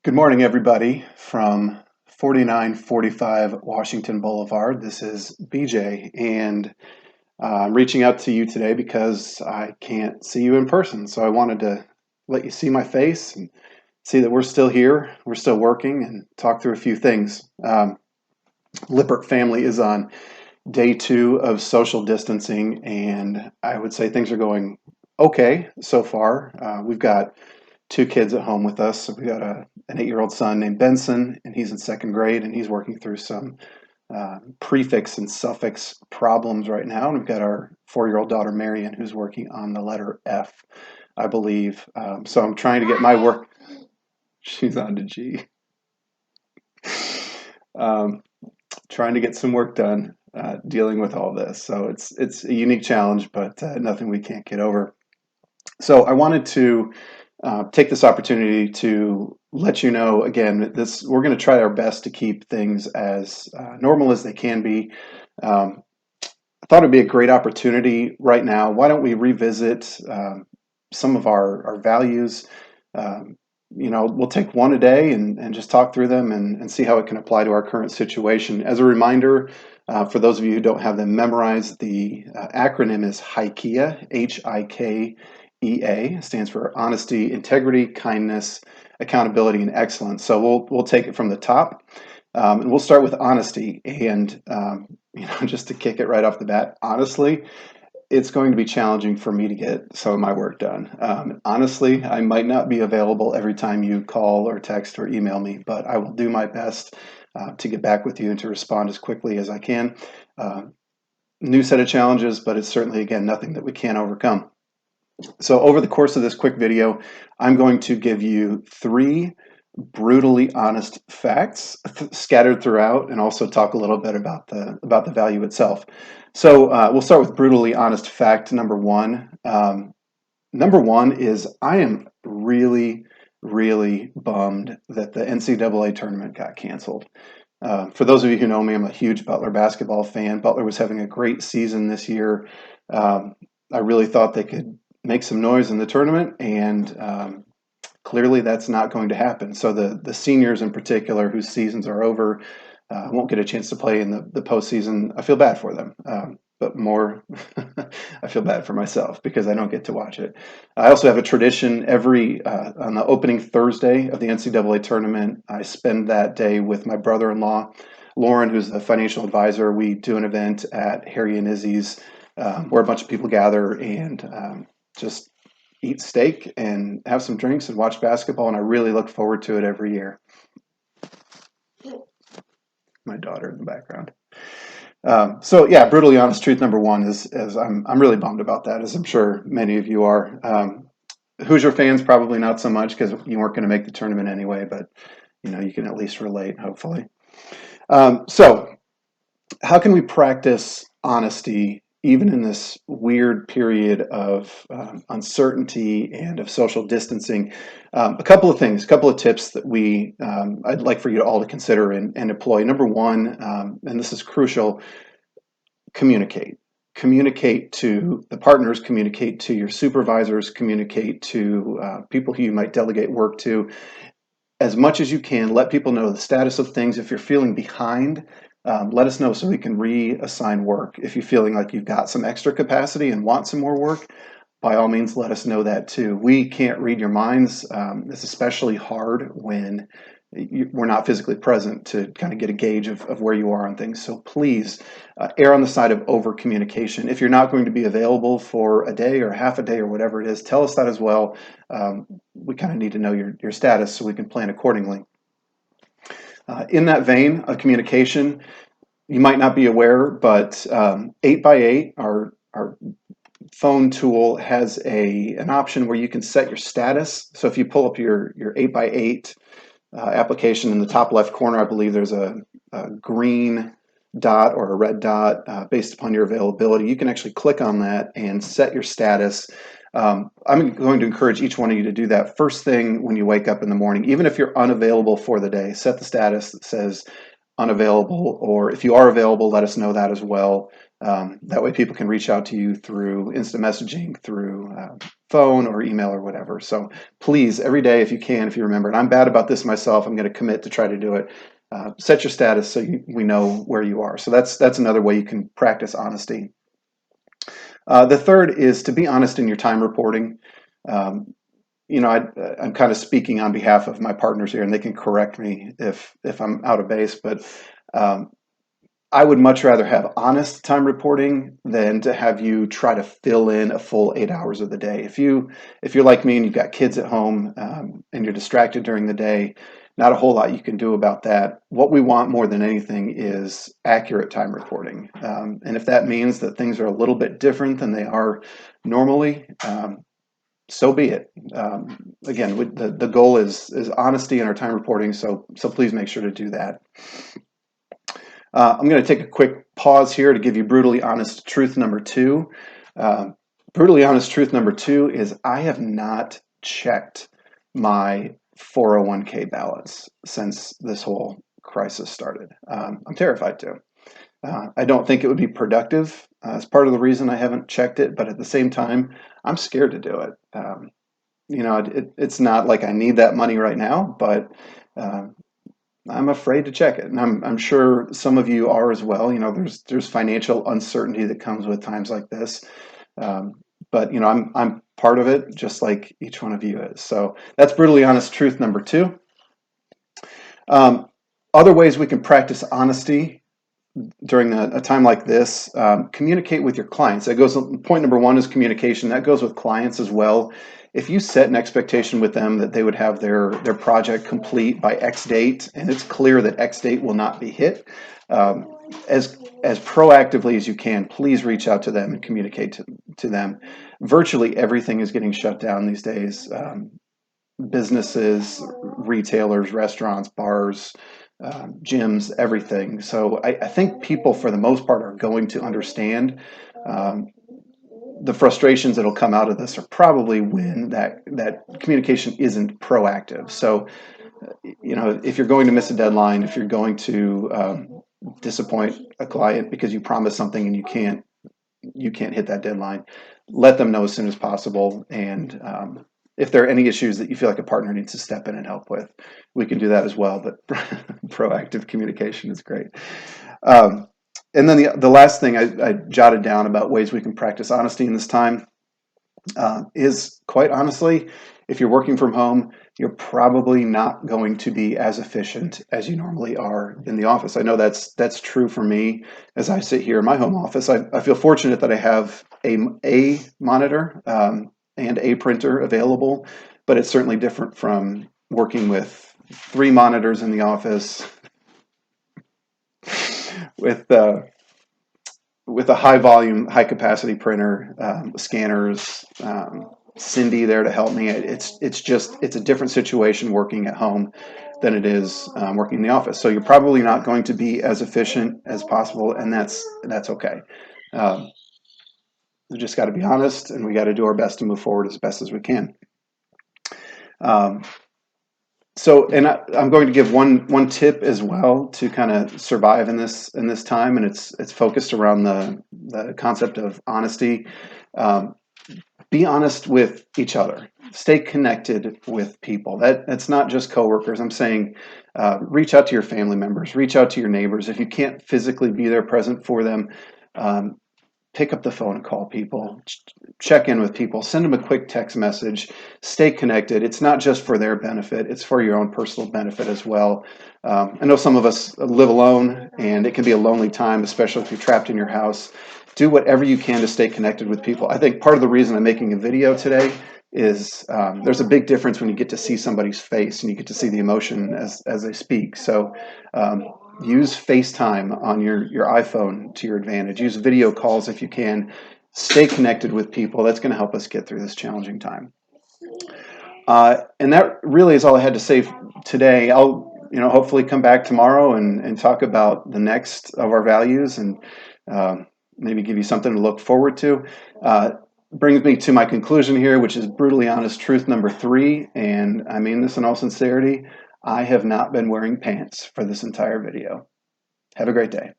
Good morning, everybody, from 4945 Washington Boulevard. This is BJ, and I'm reaching out to you today because I can't see you in person. So I wanted to let you see my face and see that we're still here, we're still working, and talk through a few things. Lippert family is on day 2 of social distancing, and I would say things are going okay so far. We've got 2 kids at home with us. So we got an 8-year-old son named Benson, and he's in 2nd grade, and he's working through some prefix and suffix problems right now. And we've got our 4-year-old daughter Marion, who's working on the letter F, I believe. So I'm trying to get my work. She's on to G. Um, Trying to get some work done, dealing with all this. So it's a unique challenge, but nothing we can't get over. So I wanted to take this opportunity to let you know again that we're going to try our best to keep things as normal as they can be. I thought it'd be a great opportunity right now. Why don't we revisit some of our values? We'll take one a day and just talk through them and see how it can apply to our current situation. As a reminder, for those of you who don't have them memorized, the acronym is HIKEA, HIKEA, stands for honesty, integrity, kindness, accountability, and excellence. So we'll take it from the top, and we'll start with honesty. And just to kick it right off the bat, honestly, it's going to be challenging for me to get some of my work done. Honestly, I might not be available every time you call or text or email me, but I will do my best to get back with you and to respond as quickly as I can. New set of challenges, but it's certainly, again, nothing that we can't overcome. So over the course of this quick video, I'm going to give you 3 brutally honest facts scattered throughout, and also talk a little bit about the value itself. So we'll start with brutally honest fact number 1. Number 1 is I am really, really bummed that the NCAA tournament got canceled. For those of you who know me, I'm a huge Butler basketball fan. Butler was having a great season this year. I really thought they could make some noise in the tournament, and clearly that's not going to happen. So the seniors in particular, whose seasons are over, won't get a chance to play in the postseason. I feel bad for them, but more, I feel bad for myself because I don't get to watch it. I also have a tradition on the opening Thursday of the NCAA tournament. I spend that day with my brother-in-law, Lauren, who's the financial advisor. We do an event at Harry and Izzy's where a bunch of people gather and just eat steak and have some drinks and watch basketball, and I really look forward to it every year. My daughter in the background. So yeah, brutally honest truth number 1 is I'm really bummed about that, as I'm sure many of you are. Hoosier fans probably not so much because you weren't going to make the tournament anyway, but you can at least relate, hopefully. So how can we practice honesty even in this weird period of uncertainty and of social distancing? A couple of things, a couple of tips that I'd like for you all to consider and employ. Number 1, and this is crucial, communicate. Communicate to the partners, communicate to your supervisors, communicate to people who you might delegate work to. As much as you can, let people know the status of things. If you're feeling behind, let us know so we can reassign work. If you're feeling like you've got some extra capacity and want some more work, by all means, let us know that too. We can't read your minds. It's especially hard when we're not physically present to kind of get a gauge of where you are on things. So please err on the side of over communication. If you're not going to be available for a day or half a day or whatever it is, tell us that as well. We kind of need to know your status so we can plan accordingly. In that vein of communication, you might not be aware, but 8x8, our phone tool, has an option where you can set your status. So if you pull up your 8x8 application in the top left corner, I believe there's a green dot or a red dot based upon your availability. You can actually click on that and set your status. I'm going to encourage each one of you to do that first thing when you wake up in the morning. Even if you're unavailable for the day, set the status that says unavailable, or if you are available, let us know that as well. That way people can reach out to you through instant messaging, through phone or email or whatever. So please, every day if you can, if you remember, and I'm bad about this myself, I'm going to commit to try to do it. Set your status so we know where you are. So that's another way you can practice honesty. The third is to be honest in your time reporting. Um, I'm kind of speaking on behalf of my partners here, and they can correct me if I'm out of base, but um, I would much rather have honest time reporting than to have you try to fill in a full 8 hours of the day. If you're like me and you've got kids at home and you're distracted during the day, not a whole lot you can do about that. What we want more than anything is accurate time reporting, and if that means that things are a little bit different than they are normally, so be it. Again, the goal is honesty in our time reporting, so please make sure to do that. I'm going to take a quick pause here to give you brutally honest truth number 2. Brutally honest truth number 2 is I have not checked my 401k balance since this whole crisis started. I'm terrified to. I don't think it would be productive. It's part of the reason I haven't checked it, but at the same time, I'm scared to do it. It's not like I need that money right now, but I'm afraid to check it, and I'm sure some of you are as well. There's financial uncertainty that comes with times like this, um, but I'm part of it, just like each one of you is. So that's brutally honest truth number 2. Um, Other ways we can practice honesty during a time like this: communicate with your clients. That goes. Point number 1 is communication. That goes with clients as well. If you set an expectation with them that they would have their project complete by X date, and it's clear that X date will not be hit, um, as proactively as you can, please reach out to them and communicate to them. Virtually everything is getting shut down these days. Businesses, retailers, restaurants, bars, gyms, everything. So I think people, for the most part, are going to understand. Um, the frustrations that'll come out of this are probably when that communication isn't proactive. So, if you're going to miss a deadline, if you're going to disappoint a client because you promised something and you can't hit that deadline, let them know as soon as possible. And if there are any issues that you feel like a partner needs to step in and help with, we can do that as well. But proactive communication is great. Um, and then the last thing I jotted down about ways we can practice honesty in this time is, quite honestly, if you're working from home, you're probably not going to be as efficient as you normally are in the office. I know that's true for me as I sit here in my home office. I feel fortunate that I have a monitor and a printer available, but it's certainly different from working with 3 monitors in the office with a high volume, high capacity printer, scanners, Cindy there to help me. It's a different situation working at home than it is working in the office. So you're probably not going to be as efficient as possible, and that's okay. We just got to be honest, and we got to do our best to move forward as best as we can. And I'm going to give one tip as well to kind of survive in this time, and it's focused around the concept of honesty. Be honest with each other. Stay connected with people. That's not just coworkers. I'm saying reach out to your family members, reach out to your neighbors. If you can't physically be there present for them, pick up the phone and call people, check in with people, send them a quick text message, stay connected. It's not just for their benefit, it's for your own personal benefit as well. I know some of us live alone, and it can be a lonely time, especially if you're trapped in your house. Do whatever you can to stay connected with people. I think part of the reason I'm making a video today is there's a big difference when you get to see somebody's face and you get to see the emotion as they speak. So use FaceTime on your iPhone to your advantage. Use video calls if you can. Stay connected with people. That's going to help us get through this challenging time. And that really is all I had to say today. I'll hopefully come back tomorrow and talk about the next of our values and maybe give you something to look forward to. Brings me to my conclusion here, which is brutally honest truth number 3. And I mean this in all sincerity. I have not been wearing pants for this entire video. Have a great day.